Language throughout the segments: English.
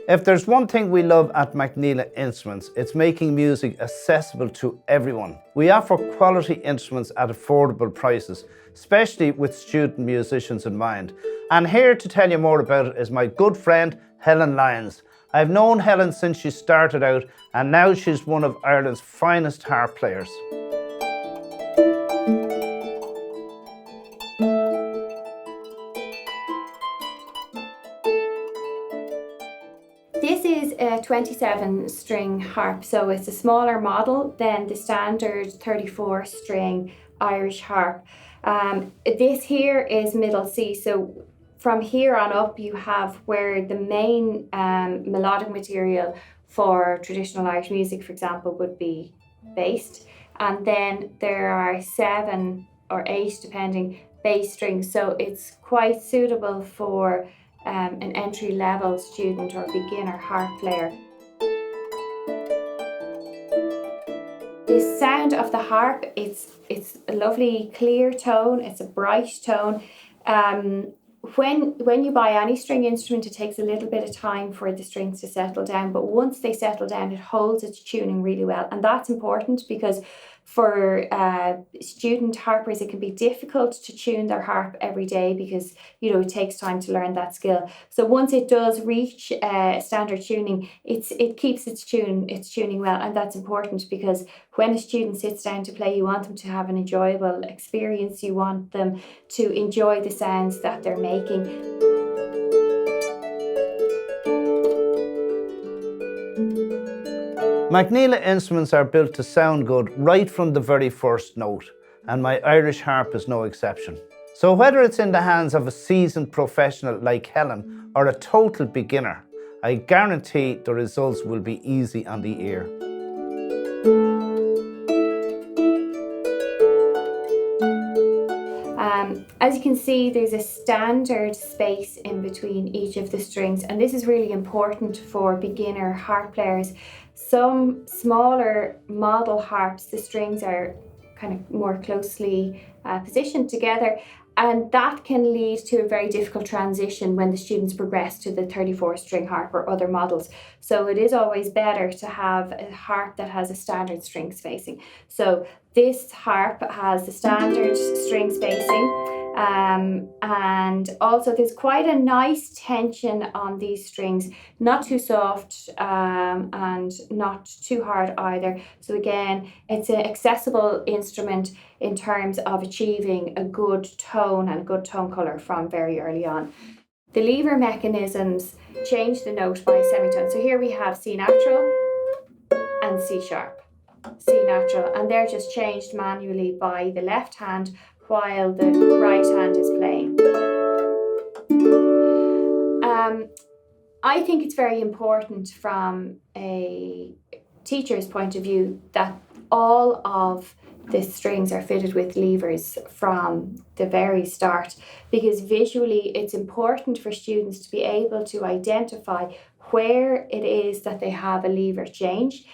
If there's one thing we love at McNeela Instruments, it's making music accessible to everyone. We offer quality instruments at affordable prices, especially with student musicians in mind. And here to tell you more about it is my good friend, Helen Lyons. I've known Helen since she started out, and now she's one of Ireland's finest harp players. This is a 27-string harp, so it's a smaller model than the standard 34-string Irish harp. This here is middle C, so from here on up you have where the main melodic material for traditional Irish music, for example, would be based, and then there are 7 or 8, depending, bass strings, so it's quite suitable for an entry-level student or beginner harp player. The sound of the harp, it's a lovely clear tone, it's a bright tone. When you buy any string instrument, it takes a little bit of time for the strings to settle down, but once they settle down, it holds its tuning really well, and that's important because for student harpers, it can be difficult to tune their harp every day because it takes time to learn that skill. So once it does reach standard tuning, it keeps its tuning well, and that's important because when a student sits down to play, you want them to have an enjoyable experience. You want them to enjoy the sounds that they're making. McNeela Instruments are built to sound good right from the very first note, and my Irish harp is no exception. So whether it's in the hands of a seasoned professional like Helen or a total beginner, I guarantee the results will be easy on the ear. As you can see, there's a standard space in between each of the strings, and this is really important for beginner harp players. Some smaller model harps, the strings are kind of more closely positioned together, and that can lead to a very difficult transition when the students progress to the 34-string harp or other models. So it is always better to have a harp that has a standard string spacing. So this harp has the standard string spacing, and also there's quite a nice tension on these strings, not too soft and not too hard either. So again, it's an accessible instrument in terms of achieving a good tone and good tone colour from very early on. The lever mechanisms change the note by semitone. So here we have C natural and C sharp. C natural, and they're just changed manually by the left hand while the right hand is playing. I think it's very important from a teacher's point of view that all of the strings are fitted with levers from the very start, because visually it's important for students to be able to identify where it is that they have a lever change.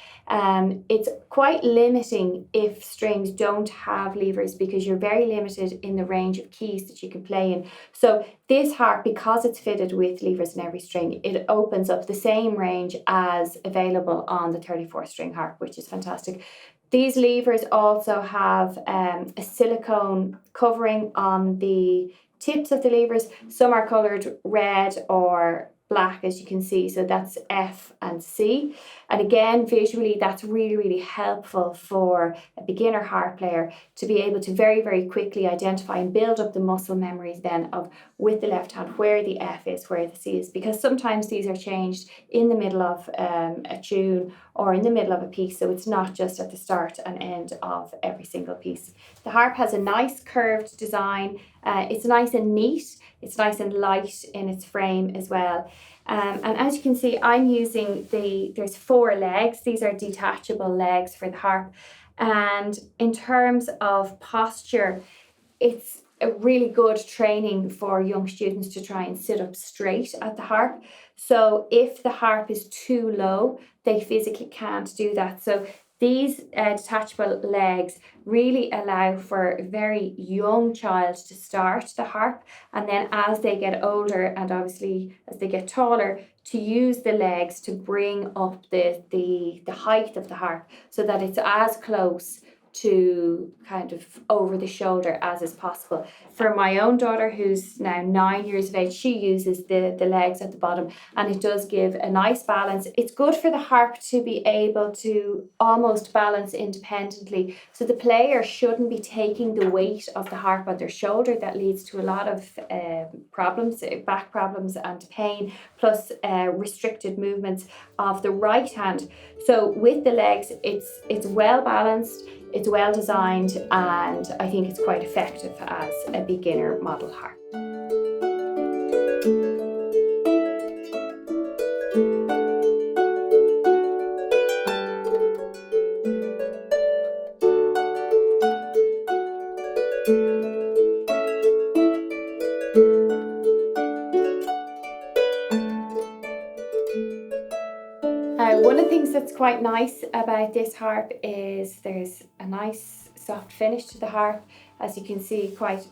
It's quite limiting if strings don't have levers because you're very limited in the range of keys that you can play in. So this harp, because it's fitted with levers in every string, it opens up the same range as available on the 34-string harp, which is fantastic. These levers also have a silicone covering on the tips of the levers. Some are coloured red or black, as you can see, so that's F and C, and again visually that's really, really helpful for a beginner harp player to be able to very, very quickly identify and build up the muscle memories then of, with the left hand, where the F is, where the C is, because sometimes these are changed in the middle of a tune or in the middle of a piece, so it's not just at the start and end of every single piece. The harp has a nice curved design. It's nice and neat. It's nice and light in its frame as well. And as you can see, I'm using there's 4 legs. These are detachable legs for the harp. And in terms of posture, it's a really good training for young students to try and sit up straight at the harp. So if the harp is too low, they physically can't do that. So These detachable legs really allow for a very young child to start the harp, and then as they get older and obviously as they get taller, to use the legs to bring up the height of the harp so that it's as close to kind of over the shoulder as is possible. For my own daughter, who's now 9 years of age, she uses the legs at the bottom, and it does give a nice balance. It's good for the harp to be able to almost balance independently, so the player shouldn't be taking the weight of the harp on their shoulder. That leads to a lot of problems, back problems and pain, plus restricted movements of the right hand. So with the legs, it's well balanced, it's well designed, and I think it's quite effective as a beginner model harp. One of the things that's quite nice about this harp is there's a nice soft finish to the harp. As you can see, quite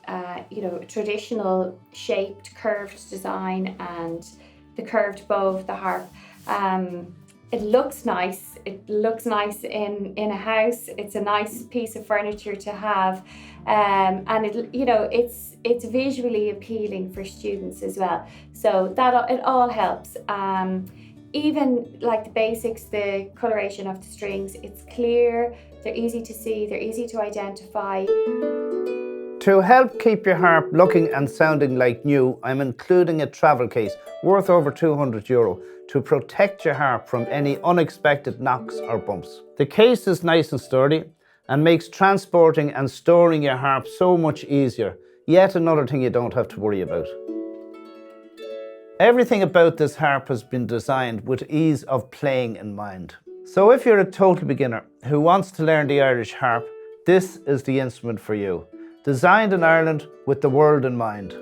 traditional shaped curved design, and the curved bow of the harp. It looks nice. It looks nice in a house. It's a nice piece of furniture to have, and it's visually appealing for students as well. So that it all helps. Even like the basics, the coloration of the strings, it's clear, they're easy to see, they're easy to identify. To help keep your harp looking and sounding like new, I'm including a travel case worth over €200 to protect your harp from any unexpected knocks or bumps. The case is nice and sturdy and makes transporting and storing your harp so much easier. Yet another thing you don't have to worry about. Everything about this harp has been designed with ease of playing in mind. So if you're a total beginner who wants to learn the Irish harp, this is the instrument for you. Designed in Ireland with the world in mind.